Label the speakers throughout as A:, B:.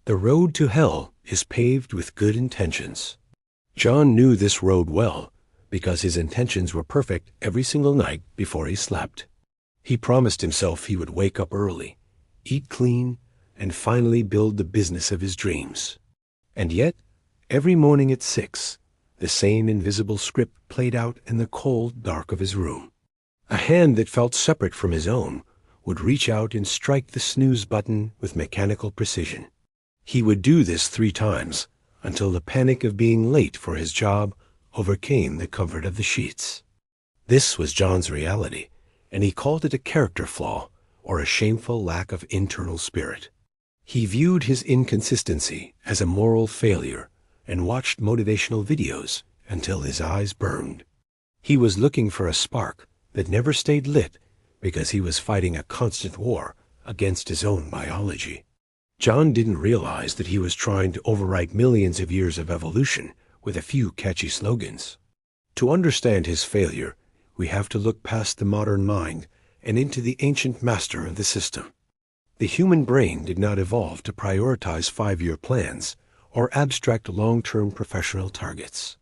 A: The road to hell is paved with good intentions. John knew this road well because his intentions were perfect every single night before he slept. He promised himself he would wake up early, eat clean, and finally build the business of his dreams. And yet, every morning at 6, the same invisible script played out in the cold dark of his room. A hand that felt separate from his own would reach out and strike the snooze button with mechanical precision. He would do this 3 times until the panic of being late for his job overcame the comfort of the sheets. This was John's reality, and he called it a character flaw or a shameful lack of internal spirit. He viewed his inconsistency as a moral failure and watched motivational videos until his eyes burned. He was looking for a spark that never stayed lit because he was fighting a constant war against his own biology. John didn't realize that he was trying to overwrite millions of years of evolution with a few catchy slogans. To understand his failure, we have to look past the modern mind and into the ancient master of the system. The human brain did not evolve to prioritize 5-year plans or abstract long-term professional targets.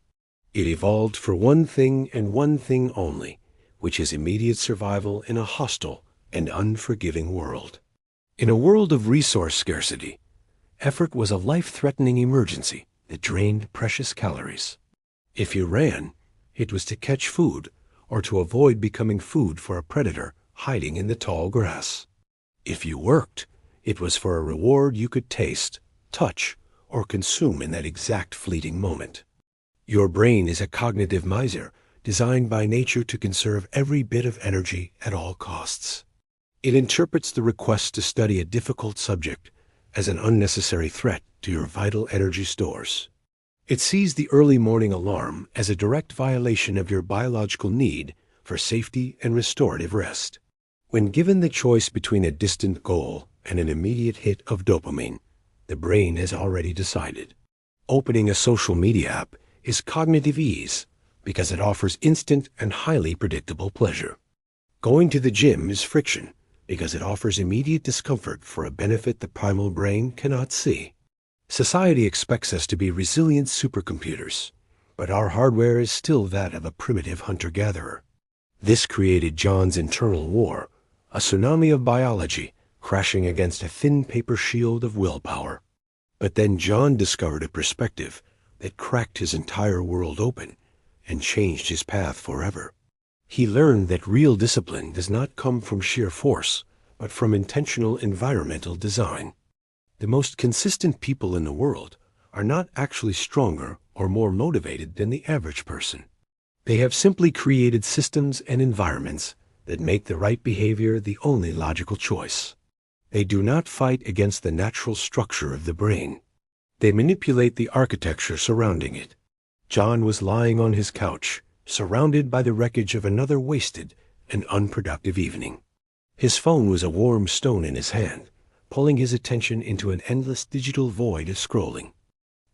A: It evolved for one thing and one thing only, which is immediate survival in a hostile and unforgiving world. In a world of resource scarcity, effort was a life-threatening emergency that drained precious calories. If you ran, it was to catch food or to avoid becoming food for a predator hiding in the tall grass. If you worked, it was for a reward you could taste, touch, or consume in that exact fleeting moment. Your brain is a cognitive miser designed by nature to conserve every bit of energy at all costs. It interprets the request to study a difficult subject as an unnecessary threat to your vital energy stores. It sees the early morning alarm as a direct violation of your biological need for safety and restorative rest. When given the choice between a distant goal and an immediate hit of dopamine, the brain has already decided. Opening a social media app is cognitive ease because it offers instant and highly predictable pleasure. Going to the gym is friction because it offers immediate discomfort for a benefit the primal brain cannot see. Society expects us to be resilient supercomputers, but our hardware is still that of a primitive hunter-gatherer. This created John's internal war, a tsunami of biology crashing against a thin paper shield of willpower. But then John discovered a perspective that cracked his entire world open and changed his path forever. He learned that real discipline does not come from sheer force, but from intentional environmental design. The most consistent people in the world are not actually stronger or more motivated than the average person. They have simply created systems and environments that make the right behavior the only logical choice. They do not fight against the natural structure of the brain. They manipulate the architecture surrounding it. John was lying on his couch, surrounded by the wreckage of another wasted and unproductive evening. His phone was a warm stone in his hand, pulling his attention into an endless digital void of scrolling.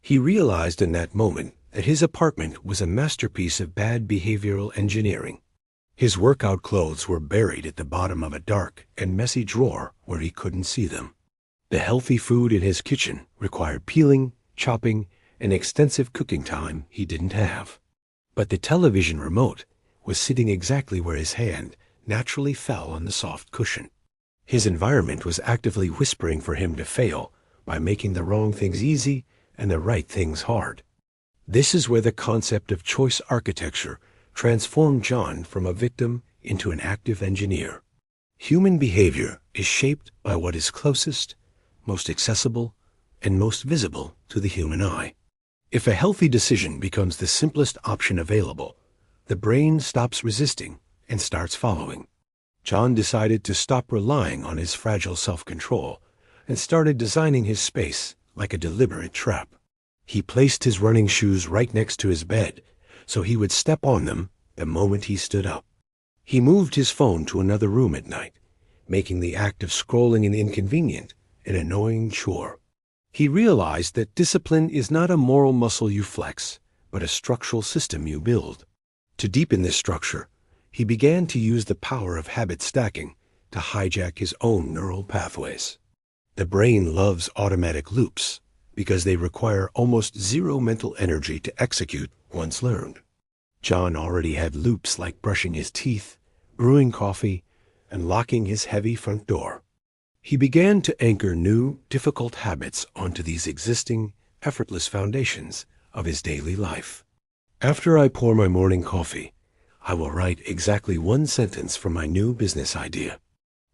A: He realized in that moment that his apartment was a masterpiece of bad behavioral engineering. His workout clothes were buried at the bottom of a dark and messy drawer where he couldn't see them. The healthy food in his kitchen required peeling, chopping, and extensive cooking time he didn't have. But the television remote was sitting exactly where his hand naturally fell on the soft cushion. His environment was actively whispering for him to fail by making the wrong things easy and the right things hard. This is where the concept of choice architecture transformed John from a victim into an active engineer. Human behavior is shaped by what is closest, most accessible, and most visible to the human eye. If a healthy decision becomes the simplest option available, the brain stops resisting and starts following. John decided to stop relying on his fragile self-control and started designing his space like a deliberate trap. He placed his running shoes right next to his bed so he would step on them the moment he stood up. He moved his phone to another room at night, making the act of scrolling an inconvenient and annoying chore. He realized that discipline is not a moral muscle you flex, but a structural system you build. To deepen this structure, he began to use the power of habit stacking to hijack his own neural pathways. The brain loves automatic loops because they require almost zero mental energy to execute once learned. John already had loops like brushing his teeth, brewing coffee, and locking his heavy front door. He began to anchor new, difficult habits onto these existing, effortless foundations of his daily life. After I pour my morning coffee, I will write exactly one sentence from my new business idea.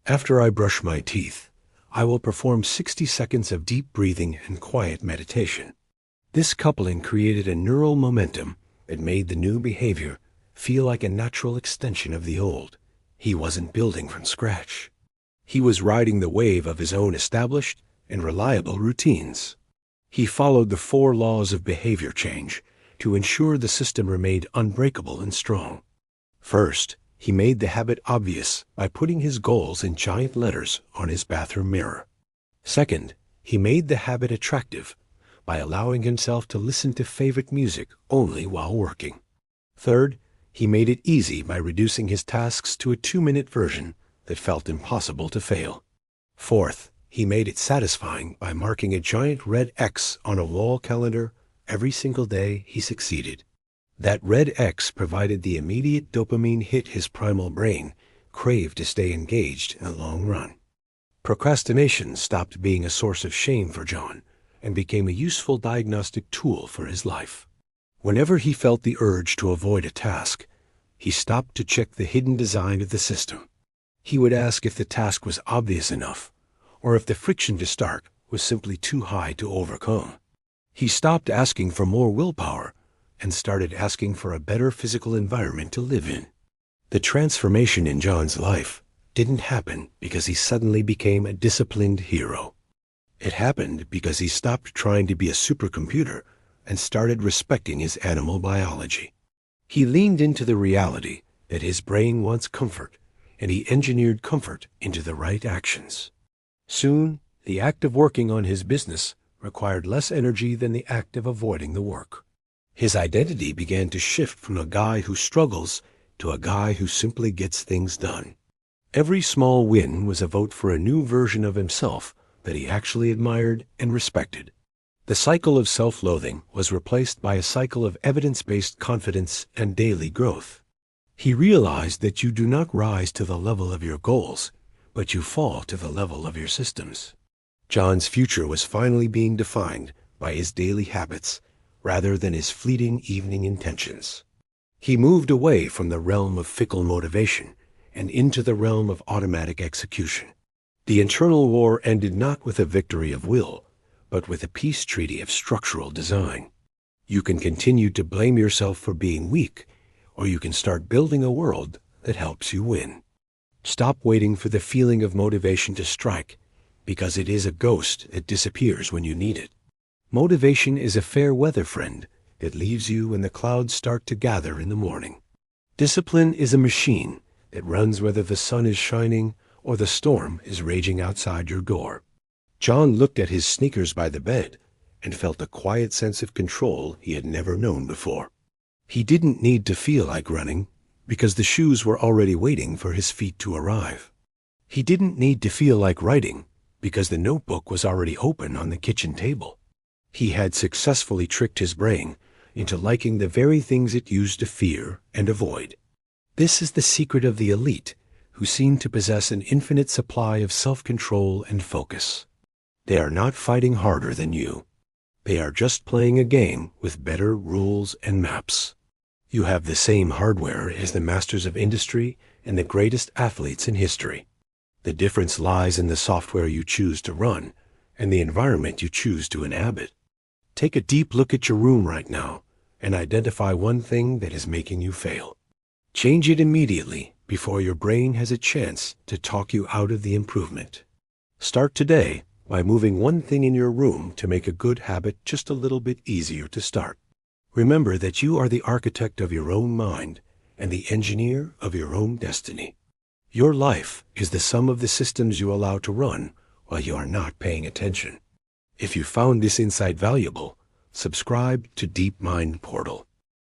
A: After I brush my teeth, I will perform 60 seconds of deep breathing and quiet meditation. This coupling created a neural momentum that made the new behavior feel like a natural extension of the old. He wasn't building from scratch. He was riding the wave of his own established and reliable routines. He followed the 4 laws of behavior change to ensure the system remained unbreakable and strong. First, he made the habit obvious by putting his goals in giant letters on his bathroom mirror. Second, he made the habit attractive by allowing himself to listen to favorite music only while working. Third, he made it easy by reducing his tasks to a 2-minute version that felt impossible to fail. Fourth, he made it satisfying by marking a giant red X on a wall calendar every single day he succeeded. That red X provided the immediate dopamine hit his primal brain craved to stay engaged in the long run. Procrastination stopped being a source of shame for John and became a useful diagnostic tool for his life. Whenever he felt the urge to avoid a task, he stopped to check the hidden design of the system. He would ask if the task was obvious enough, or if the friction to start was simply too high to overcome. He stopped asking for more willpower and started asking for a better physical environment to live in. The transformation in John's life didn't happen because he suddenly became a disciplined hero. It happened because he stopped trying to be a supercomputer and started respecting his animal biology. He leaned into the reality that his brain wants comfort, and he engineered comfort into the right actions. Soon, the act of working on his business required less energy than the act of avoiding the work. His identity began to shift from a guy who struggles to a guy who simply gets things done. Every small win was a vote for a new version of himself that he actually admired and respected. The cycle of self-loathing was replaced by a cycle of evidence-based confidence and daily growth. He realized that you do not rise to the level of your goals, but you fall to the level of your systems. John's future was finally being defined by his daily habits rather than his fleeting evening intentions. He moved away from the realm of fickle motivation and into the realm of automatic execution. The internal war ended not with a victory of will, but with a peace treaty of structural design. You can continue to blame yourself for being weak, or you can start building a world that helps you win. Stop waiting for the feeling of motivation to strike, because it is a ghost that disappears when you need it. Motivation is a fair weather friend that leaves you when the clouds start to gather in the morning. Discipline is a machine that runs whether the sun is shining or the storm is raging outside your door. John looked at his sneakers by the bed and felt a quiet sense of control he had never known before. He didn't need to feel like running because the shoes were already waiting for his feet to arrive. He didn't need to feel like writing because the notebook was already open on the kitchen table. He had successfully tricked his brain into liking the very things it used to fear and avoid. This is the secret of the elite, who seem to possess an infinite supply of self-control and focus. They are not fighting harder than you. They are just playing a game with better rules and maps. You have the same hardware as the masters of industry and the greatest athletes in history. The difference lies in the software you choose to run and the environment you choose to inhabit. Take a deep look at your room right now and identify one thing that is making you fail. Change it immediately before your brain has a chance to talk you out of the improvement. Start today by moving one thing in your room to make a good habit just a little bit easier to start. Remember that you are the architect of your own mind and the engineer of your own destiny. Your life is the sum of the systems you allow to run while you are not paying attention. If you found this insight valuable, subscribe to Deep Mind Portal.